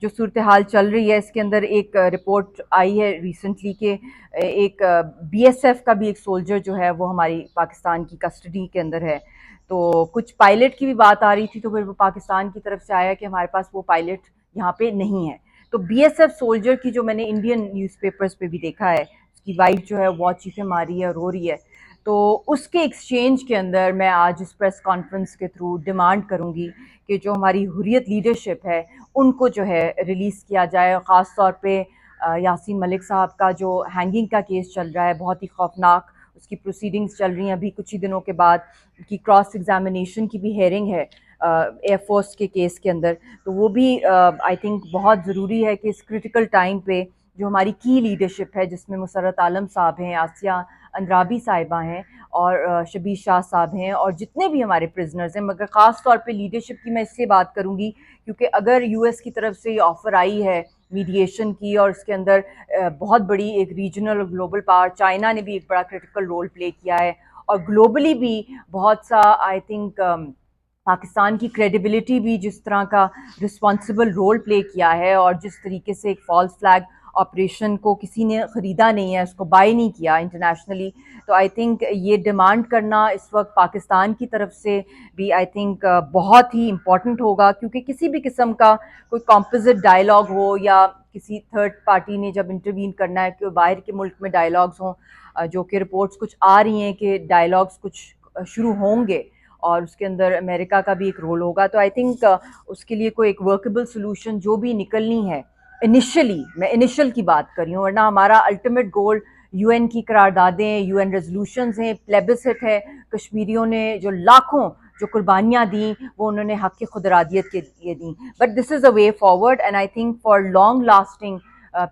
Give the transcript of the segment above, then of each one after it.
جو صورتحال چل رہی ہے اس کے اندر ایک رپورٹ آئی ہے ریسنٹلی کہ ایک بی ایس ایف کا بھی ایک سولجر جو ہے وہ ہماری پاکستان کی کسٹڈی کے اندر ہے. تو کچھ پائلٹ کی بھی بات آ رہی تھی، تو پھر وہ پاکستان کی طرف سے آیا کہ ہمارے پاس وہ پائلٹ یہاں پہ نہیں ہے. تو بی ایس ایف سولجر کی جو میں نے انڈین نیوز پیپرز پہ بھی دیکھا ہے، اس کی وائف جو ہے وہ چیخیں ماری ہے، رو رہی ہے. تو اس کے ایکسچینج کے اندر میں آج اس پریس کانفرنس کے تھرو ڈیمانڈ کروں گی کہ جو ہماری حریت لیڈرشپ ہے ان کو جو ہے ریلیز کیا جائے. خاص طور پہ یاسین ملک صاحب کا جو ہینگنگ کا کیس چل رہا ہے، بہت ہی خوفناک اس کی پروسیڈنگز چل رہی ہیں. ابھی کچھ ہی دنوں کے بعد ان کی کراس ایگزامینیشن کی بھی ہیئرنگ ہے ایئر فورس کے کیس کے اندر. تو وہ بھی آئی تھنک بہت ضروری ہے کہ اس کرٹیکل ٹائم پہ جو ہماری کی لیڈرشپ ہے، جس میں مسرت عالم صاحب ہیں، آسیہ اندرابی صاحبہ ہیں اور شبیر شاہ صاحب ہیں، اور جتنے بھی ہمارے پرزنرز ہیں، مگر خاص طور پہ لیڈرشپ کی میں اس لیے بات کروں گی کیونکہ اگر یو ایس کی طرف سے یہ آفر آئی ہے میڈیشن کی، اور اس کے اندر بہت بڑی ایک ریجنل اور گلوبل پاور چائنا نے بھی ایک بڑا کرٹیکل رول پلے کیا ہے، اور گلوبلی بھی بہت سا آئی تھنک پاکستان کی کریڈیبلٹی بھی جس طرح کا رسپانسبل رول پلے کیا ہے، اور جس طریقے سے ایک فالس فلیگ آپریشن کو کسی نے خریدا نہیں ہے، اس کو بائی نہیں کیا انٹرنیشنلی. تو آئی تھنک یہ ڈیمانڈ کرنا اس وقت پاکستان کی طرف سے بھی آئی تھنک بہت ہی امپورٹنٹ ہوگا، کیونکہ کسی بھی قسم کا کوئی کمپوزٹ ڈائلاگ ہو یا کسی تھرڈ پارٹی نے جب انٹروین کرنا ہے کہ باہر کے ملک میں ڈائلاگز ہوں، جو کہ رپورٹس کچھ آ رہی ہیں کہ ڈائلاگز کچھ شروع ہوں گے اور اس کے اندر امریکہ کا بھی ایک رول ہوگا. تو آئی تھنک اس کے لیے کوئی ایک ورکیبل سلوشن جو بھی نکلنی ہے انیشلی، میں انیشل کی بات کر رہی ہوں، ورنہ ہمارا الٹیمیٹ گول یو این کی قراردادیں، یو این ریزولوشنز ہیں، پلیبسٹ ہے. کشمیریوں نے جو لاکھوں جو قربانیاں دیں وہ انہوں نے حق کی خود ارادیت کے لیے دیں. But this is a way forward and I think for long lasting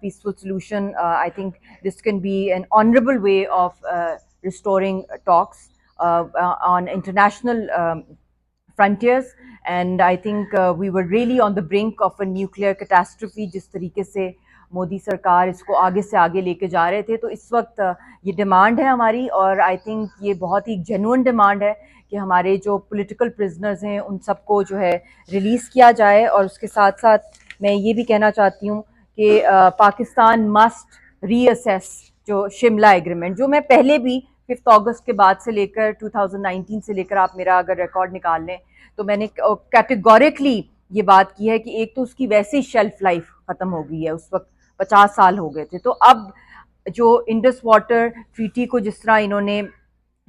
peaceful solution, I think this can be an honorable way of restoring talks on international frontiers. And I think we were really on the brink of a nuclear catastrophe جس طریقے سے مودی سرکار اس کو آگے سے آگے لے کے جا رہے تھے. تو اس وقت یہ ڈیمانڈ ہے ہماری، اور آئی تھنک یہ بہت ہی جینوئن ڈیمانڈ ہے کہ ہمارے جو پولیٹیکل پرزنرز ہیں ان سب کو جو ہے ریلیز کیا جائے. اور اس کے ساتھ ساتھ میں یہ بھی کہنا چاہتی ہوں کہ پاکستان مسٹ ری اسیس جو شملہ ایگریمنٹ، جو میں پہلے بھی 5 اگست کے بعد سے لے کر 2019 سے لے کر آپ میرا اگر ریکارڈ نکال لیں تو میں نے کیٹیگوریکلی یہ بات کی ہے کہ ایک تو اس کی ویسے ہی شیلف لائف ختم ہو گئی ہے، اس وقت 50 سال ہو گئے تھے. تو اب جو انڈس واٹر ٹریٹی کو جس طرح انہوں نے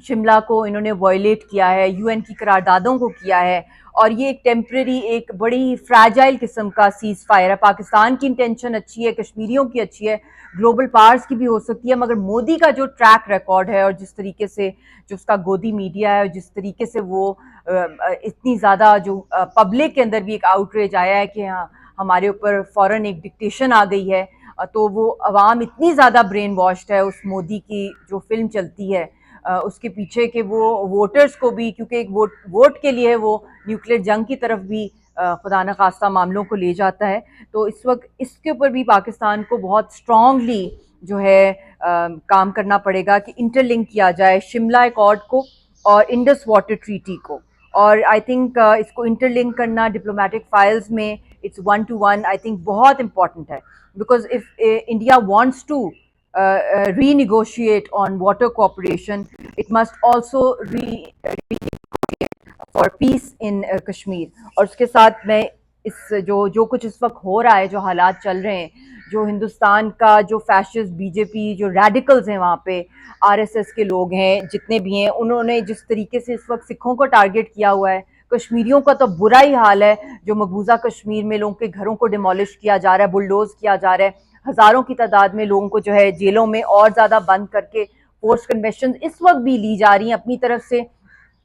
شملہ کو انہوں نے وائلیٹ کیا ہے، یو این کی قراردادوں کو کیا ہے، اور یہ ایک ٹیمپریری ایک بڑی فریجائل قسم کا سیز فائر ہے. پاکستان کی انٹینشن اچھی ہے، کشمیریوں کی اچھی ہے، گلوبل پاورز کی بھی ہو سکتی ہے، مگر مودی کا جو ٹریک ریکارڈ ہے اور جس طریقے سے جو اس کا گودی میڈیا ہے اور جس طریقے سے وہ اتنی زیادہ جو پبلک کے اندر بھی ایک آؤٹریج آیا ہے کہ ہمارے اوپر فوراً ایک ڈکٹیشن آ گئی ہے. تو وہ عوام اتنی زیادہ برین واشڈ ہے اس مودی کی جو فلم چلتی ہے اس کے پیچھے کہ وہ ووٹرز کو بھی، کیونکہ ایک ووٹ کے لیے وہ نیوکلیر جنگ کی طرف بھی خدا نخواستہ معاملوں کو لے جاتا ہے. تو اس وقت اس کے اوپر بھی پاکستان کو بہت اسٹرانگلی جو ہے کام کرنا پڑے گا کہ انٹر لنک کیا جائے شملہ ایکارڈ کو اور انڈس واٹر ٹریٹی کو. اور آئی تھنک اس کو انٹر لنک کرنا ڈپلومیٹک فائلز میں اٹس 1 to 1 آئی تھنک بہت امپورٹنٹ ہے. Because if India wants to renegotiate on water cooperation, it must also renegotiate for peace in Kashmir. اور اس کے ساتھ میں اس جو کچھ اس وقت ہو رہا ہے، جو حالات چل رہے ہیں، جو ہندوستان کا جو فیشسٹ بی جے پی جو ریڈیکلز ہیں وہاں پہ آر ایس ایس کے لوگ ہیں جتنے بھی ہیں، انہوں نے جس طریقے سے اس وقت سکھوں کو ٹارگٹ کیا ہوا ہے، کشمیریوں کا تو برا ہی حال ہے. جو مقبوضہ کشمیر میں لوگوں کے گھروں کو ڈیمولش کیا جا رہا ہے، بلڈوز کیا جا رہا ہے، ہزاروں کی تعداد میں لوگوں کو جو ہے جیلوں میں اور زیادہ بند کر کے فورس کنوینشن اس وقت بھی لی جا رہی ہیں اپنی طرف سے.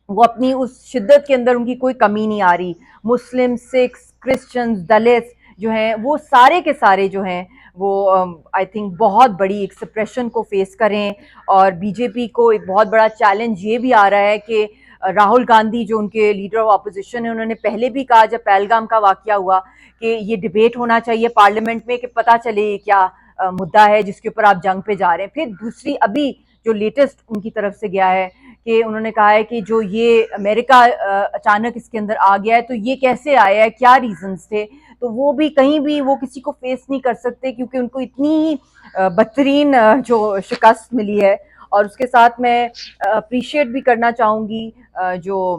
وہ اپنی اس شدت کے اندر ان کی کوئی کمی نہیں آ رہی. مسلم، سکھس، کرسچنز، دلت جو ہیں وہ سارے کے سارے جو ہیں وہ آئی تھنک بہت بڑی ایک سپریشن کو فیس کریں. اور بی جے پی کو ایک بہت بڑا چیلنج یہ بھی آ رہا ہے کہ راہل گاندھی جو ان کے لیڈر آف اپوزیشن ہیں، انہوں نے پہلے بھی کہا جب پہلگام کا واقعہ ہوا کہ یہ ڈیبیٹ ہونا چاہیے پارلیمنٹ میں کہ پتہ چلے یہ کیا مدعا ہے جس کے اوپر آپ جنگ پہ جا رہے ہیں. پھر دوسری ابھی جو لیٹسٹ ان کی طرف سے گیا ہے کہ انہوں نے کہا ہے کہ جو یہ امریکہ اچانک اس کے اندر آ گیا ہے تو یہ کیسے آیا ہے، کیا ریزنز تھے. تو وہ بھی کہیں بھی وہ کسی کو فیس نہیں کر سکتے کیونکہ ان کو اتنی ہی بدترین جو شکست ملی ہے. اور اس کے ساتھ میں اپریشیٹ بھی کرنا چاہوں گی جو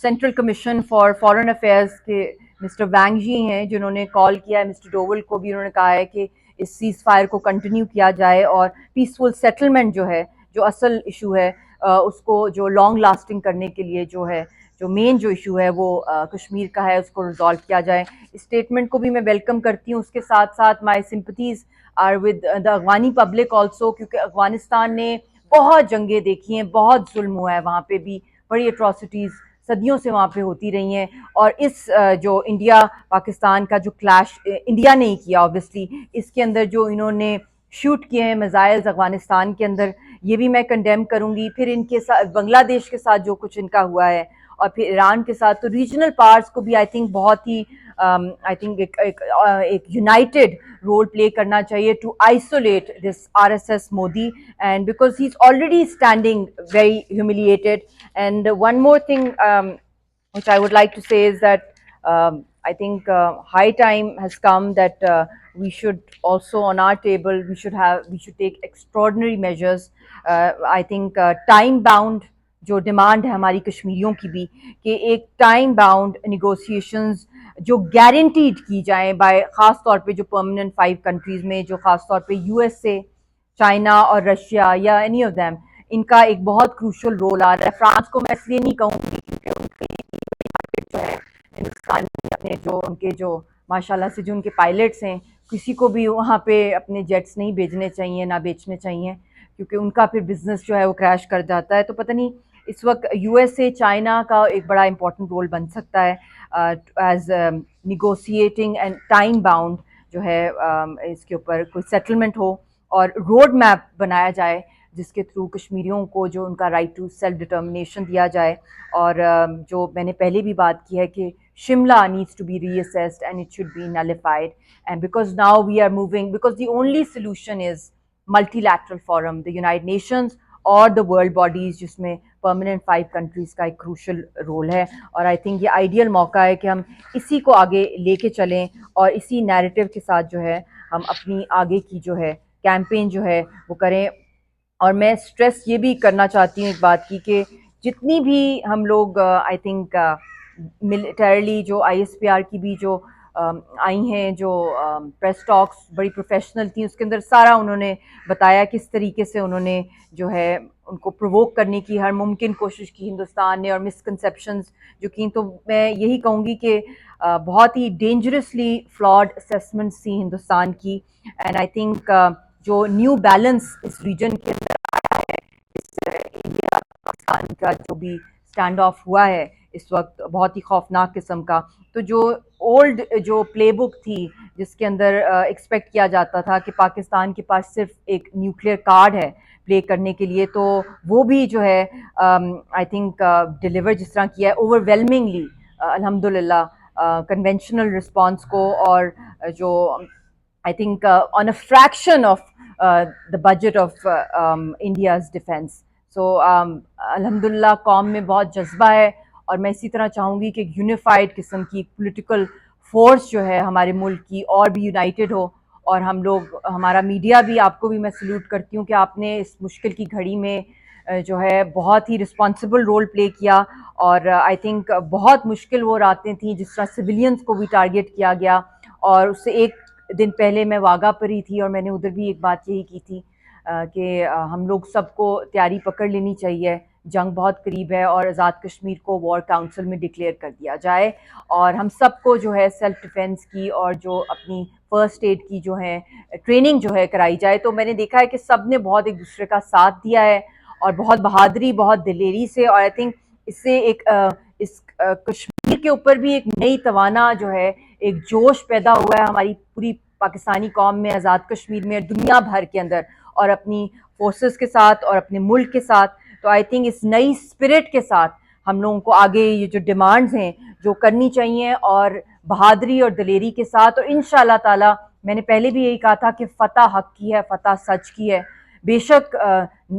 central commission for foreign affairs کے مسٹر وینگ جی ہیں جنہوں نے کال کیا ہے. مسٹر ڈوول کو بھی انہوں نے کہا ہے کہ اس سیز فائر کو کنٹینیو کیا جائے اور پیسفل سیٹلمنٹ جو ہے جو اصل ایشو ہے اس کو جو لانگ لاسٹنگ کرنے کے لیے جو ہے جو مین جو ایشو ہے وہ کشمیر کا ہے اس کو ریزالو کیا جائے. اسٹیٹمنٹ کو بھی میں ویلکم کرتی ہوں. اس کے ساتھ ساتھ my sympathies are with the Afghani public also کیونکہ افغانستان نے بہت جنگیں دیکھی ہیں, بہت ظلم ہوا ہے وہاں پہ بھی, بڑی اٹراسٹیز صدیوں سے وہاں پہ ہوتی رہی ہیں. اور اس جو انڈیا پاکستان کا جو کلیش انڈیا نے ہی کیا اوبویسلی, اس کے اندر جو انہوں نے شوٹ کیے ہیں میزائلز افغانستان کے اندر, یہ بھی میں کنڈیم کروں گی. پھر ان کے ساتھ بنگلہ دیش کے ساتھ جو کچھ ان کا ہوا ہے اور پھر ایران کے ساتھ, تو ریجنل پارٹس کو بھی آئی تھنک بہت ہی آئی تھنک ایک یونائٹیڈ رول پلے کرنا چاہیے to isolate this RSS Modi, and because he is already standing very humiliated. And one more thing which I would like to say is that I think high time has come that we should also on our table we should take extraordinary measures. I think time bound جو demand ہے ہماری کشمیریوں کی بھی کہ ایک time bound negotiations جو guaranteed کی جائیں بائی خاص طور پہ جو پرماننٹ 5 کنٹریز میں, جو خاص طور پہ USA, چائنا اور رشیا یا اینی آف دیم, ان کا ایک بہت کروشل رول آ رہا ہے. فرانس کو میں اس لیے نہیں کہوں گی کیونکہ ان کی جو ہے ہندوستان میں اپنے جو ان کے جو ماشاء اللہ سے جو ان کے پائلٹس ہیں, کسی کو بھی وہاں پہ اپنے جیٹس نہیں بھیجنے چاہیے, نہ بیچنے چاہیے, کیونکہ ان کا پھر بزنس جو ہے وہ کریش کر جاتا ہے. تو پتہ نہیں اس وقت USA چائنا کا ایک بڑا امپورٹنٹ رول بن سکتا ہے ایز نیگوسیٹنگ اینڈ ٹائم باؤنڈ جو ہے اس کے اوپر کوئی سیٹلمنٹ ہو اور روڈ میپ بنایا جائے جس کے تھرو کشمیریوں کو جو ان کا رائٹ ٹو سیلف ڈٹرمنیشن دیا جائے. اور جو میں نے پہلے بھی بات کی ہے کہ Shimla needs to be reassessed and it should be nullified, and because now we are moving because the only solution is multilateral forum, the united nations اور دا ورلڈ باڈیز جس میں پرماننٹ 5 کنٹریز کا ایک crucial role ہے. اور I think یہ ideal موقع ہے کہ ہم اسی کو آگے لے کے چلیں اور اسی نیریٹو کے ساتھ جو ہے ہم اپنی آگے کی جو ہے کیمپین جو ہے وہ کریں. اور میں اسٹریس یہ بھی کرنا چاہتی ہوں ایک بات کی کہ جتنی بھی ہم لوگ آئی تھنک ملٹریلی جو ISPR کی بھی جو آئی ہیں جو پریس ٹاکس بڑی پروفیشنل تھیں, اس کے اندر سارا انہوں نے بتایا کس طریقے سے انہوں نے جو ہے ان کو پرووک کرنے کی ہر ممکن کوشش کی ہندوستان نے, اور مسکنسیپشنز جو کی. تو میں یہی کہوں گی کہ بہت ہی ڈینجرسلی فلاڈ اسیسمنٹس تھیں ہندوستان کی. اینڈ آئی تھنک جو نیو بیلنس اس ریجن کے اندر آیا ہے, اس انڈیا پاکستان کا جو بھی اسٹینڈ آف ہوا ہے اس وقت بہت ہی خوفناک قسم کا, تو جو اولڈ جو پلے بک تھی جس کے اندر ایکسپیکٹ کیا جاتا تھا کہ پاکستان کے پاس صرف ایک نیوکلیئر کارڈ ہے پلے کرنے کے لیے, تو وہ بھی جو ہے آئی تھنک ڈیلیور جس طرح کیا ہے اوور ویلمنگلی الحمدللہ کنونشنل رسپانس کو, اور جو I think on a fraction of the budget of India's defense. So الحمدللہ قوم میں بہت جذبہ ہے, اور میں اسی طرح چاہوں گی کہ یونیفائڈ قسم کی پولیٹیکل فورس جو ہے ہمارے ملک کی اور بھی یونائٹیڈ ہو. اور ہم لوگ ہمارا میڈیا بھی, آپ کو بھی میں سلوٹ کرتی ہوں کہ آپ نے اس مشکل کی گھڑی میں جو ہے بہت ہی رسپانسبل رول پلے کیا, اور آئی تھنک بہت مشکل وہ راتیں تھیں جس طرح سویلینز کو بھی ٹارگیٹ کیا گیا. اور اس سے ایک دن پہلے میں واگا پری تھی اور میں نے ادھر بھی ایک بات یہی کی تھی کہ ہم لوگ سب کو تیاری پکڑ لینی چاہیے, جنگ بہت قریب ہے, اور آزاد کشمیر کو وار کاؤنسل میں ڈکلیئر کر دیا جائے, اور ہم سب کو جو ہے سیلف ڈیفینس کی اور جو اپنی فرسٹ ایڈ کی جو ہے ٹریننگ جو ہے کرائی جائے. تو میں نے دیکھا ہے کہ سب نے بہت ایک دوسرے کا ساتھ دیا ہے اور بہت بہادری, بہت دلیری سے, اور آئی تھنک اس سے ایک اس کشمیر کے اوپر بھی ایک نئی توانا جو ہے ایک جوش پیدا ہوا ہے ہماری پوری پاکستانی قوم میں, آزاد کشمیر میں, دنیا بھر کے اندر, اور اپنی فورسز کے ساتھ اور اپنے ملک کے ساتھ. تو آئی تھنک اس نئی اسپرٹ کے ساتھ ہم لوگوں کو آگے یہ جو ڈیمانڈز ہیں جو کرنی چاہیے, اور بہادری اور دلیری کے ساتھ. اور انشاءاللہ تعالی میں نے پہلے بھی یہی کہا تھا کہ فتح حق کی ہے, فتح سچ کی ہے. بے شک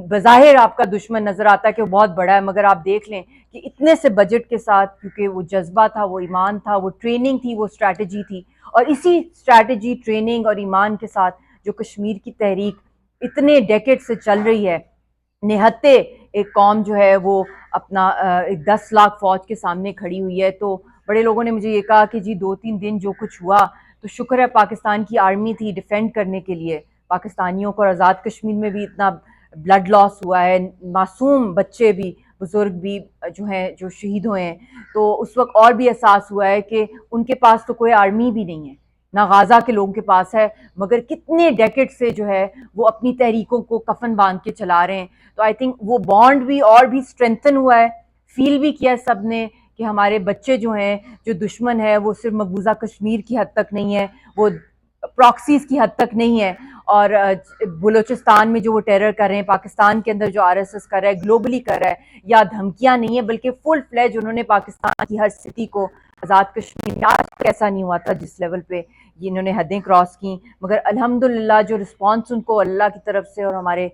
بظاہر آپ کا دشمن نظر آتا ہے کہ وہ بہت بڑا ہے, مگر آپ دیکھ لیں کہ اتنے سے بجٹ کے ساتھ, کیونکہ وہ جذبہ تھا, وہ ایمان تھا, وہ ٹریننگ تھی, وہ اسٹریٹجی تھی, اور اسی اسٹریٹجی، ٹریننگ اور ایمان کے ساتھ جو کشمیر کی تحریک اتنے ڈیکیڈ سے چل رہی ہے، نہتے ایک قوم جو ہے وہ اپنا ایک 10 لاکھ فوج کے سامنے کھڑی ہوئی ہے۔ تو بڑے لوگوں نے مجھے یہ کہا کہ جی 2-3 دن جو کچھ ہوا تو شکر ہے پاکستان کی آرمی تھی ڈیفینڈ کرنے کے لیے پاکستانیوں کو، اور آزاد کشمیر میں بھی اتنا بلڈ لاس ہوا ہے، معصوم بچے بھی، بزرگ بھی جو ہیں جو شہید ہوئے ہیں، تو اس وقت اور بھی احساس ہوا ہے کہ ان کے پاس تو کوئی آرمی بھی نہیں ہے، نہ غازہ کے لوگوں کے پاس ہے، مگر کتنے ڈیکیڈ سے جو ہے وہ اپنی تحریکوں کو کفن باندھ کے چلا رہے ہیں۔ تو آئی تھنک وہ بانڈ بھی اور بھی اسٹرینتھن ہوا ہے، فیل بھی کیا سب نے کہ ہمارے بچے جو ہیں، جو دشمن ہے وہ صرف مقبوضہ کشمیر کی حد تک نہیں ہے، وہ پراکسیز کی حد تک نہیں ہے، اور بلوچستان میں جو وہ ٹیرر کر رہے ہیں، پاکستان کے اندر جو آر ایس ایس کر رہا ہے، گلوبلی کر رہا ہے، یا دھمکیاں نہیں ہیں بلکہ فل فلیج انہوں نے پاکستان کی ہر سٹی کو آزاد کشمیر میں، آج تک ایسا نہیں ہوا تھا جس لیول پہ یہ انہوں نے حدیں کراس کی، مگر الحمدللہ جو رسپانس ان کو اللہ کی طرف سے اور ہمارے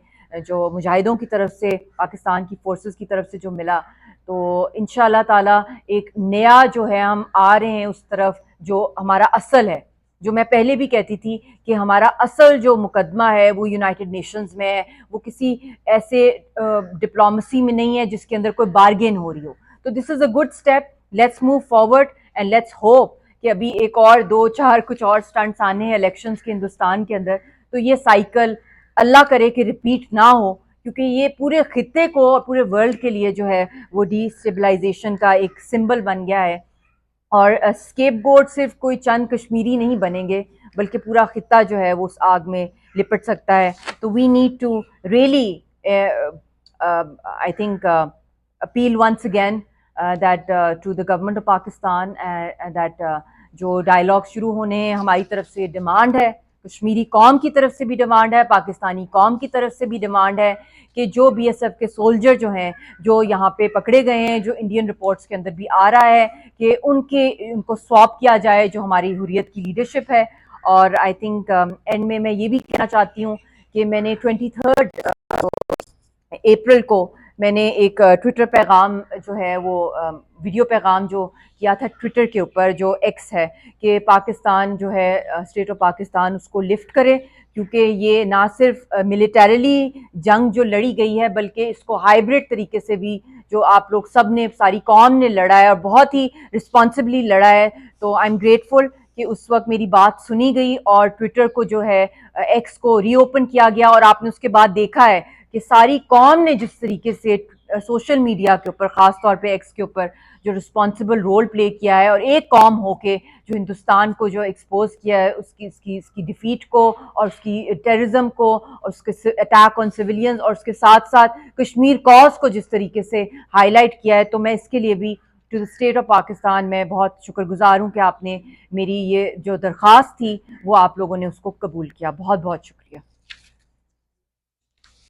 جو مجاہدوں کی طرف سے، پاکستان کی فورسز کی طرف سے جو ملا، تو انشاءاللہ تعالی ایک نیا جو ہے ہم آ رہے ہیں اس طرف جو ہمارا اصل ہے، جو میں پہلے بھی کہتی تھی کہ ہمارا اصل جو مقدمہ ہے وہ یونائٹڈ نیشنز میں ہے، وہ کسی ایسے ڈپلومسی میں نہیں ہے جس کے اندر کوئی بارگین ہو رہی ہو۔ تو this is a good step, let's move forward and let's hope کہ ابھی ایک اور 2-4 کچھ اور سٹنٹس آنے ہیں الیکشنز کے ہندوستان کے اندر، تو یہ سائیکل اللہ کرے کہ ریپیٹ نہ ہو، کیونکہ یہ پورے خطے کو اور پورے ورلڈ کے لیے جو ہے وہ ڈی اسٹیبلائزیشن کا ایک سمبل بن گیا ہے، اور اسکیپ گوڈ صرف کوئی چند کشمیری نہیں بنیں گے بلکہ پورا خطہ جو ہے وہ اس آگ میں لپٹ سکتا ہے۔ تو we need to really I think appeal once again that to the government of Pakistan that جو ڈائلاگ شروع ہونے ہیں، ہماری طرف سے ڈیمانڈ ہے، کشمیری قوم کی طرف سے بھی ڈیمانڈ ہے، پاکستانی قوم کی طرف سے بھی ڈیمانڈ ہے کہ جو بی ایس ایف کے سولجر جو ہیں جو یہاں پہ پکڑے گئے ہیں، جو انڈین رپورٹس کے اندر بھی آ رہا ہے کہ ان کو سواپ کیا جائے جو ہماری حریت کی لیڈرشپ ہے۔ اور آئی تھنک اینڈ میں یہ بھی کہنا چاہتی ہوں کہ میں نے 23 اپریل کو میں نے ایک ٹویٹر پیغام جو ہے وہ ویڈیو پیغام جو کیا تھا ٹویٹر کے اوپر، جو ایکس ہے، کہ پاکستان جو ہے اسٹیٹ آف پاکستان اس کو لفٹ کرے، کیونکہ یہ نہ صرف ملیٹریلی جنگ جو لڑی گئی ہے بلکہ اس کو ہائیبرڈ طریقے سے بھی جو آپ لوگ سب نے، ساری قوم نے لڑا ہے اور بہت ہی رسپانسبلی لڑا ہے۔ تو آئی ایم گریٹفل کہ اس وقت میری بات سنی گئی اور ٹویٹر کو جو ہے ایکس کو ری اوپن کیا گیا، اور آپ نے اس کے بعد دیکھا ہے کہ ساری قوم نے جس طریقے سے سوشل میڈیا کے اوپر، خاص طور پہ ایکس کے اوپر جو رسپانسبل رول پلے کیا ہے، اور ایک قوم ہو کے جو ہندوستان کو جو ایکسپوز کیا ہے اس کی ڈیفیٹ کو اور اس کی ٹیررزم کو اور اس کے اٹیک آن سیولینز، اور اس کے ساتھ ساتھ کشمیر کاز کو جس طریقے سے ہائی لائٹ کیا ہے، تو میں اس کے لیے بھی to the state of Pakistan میں بہت شکر گزار ہوں کہ آپ نے میری یہ جو درخواست تھی وہ آپ لوگوں نے اس کو قبول کیا۔ بہت بہت شکریہ۔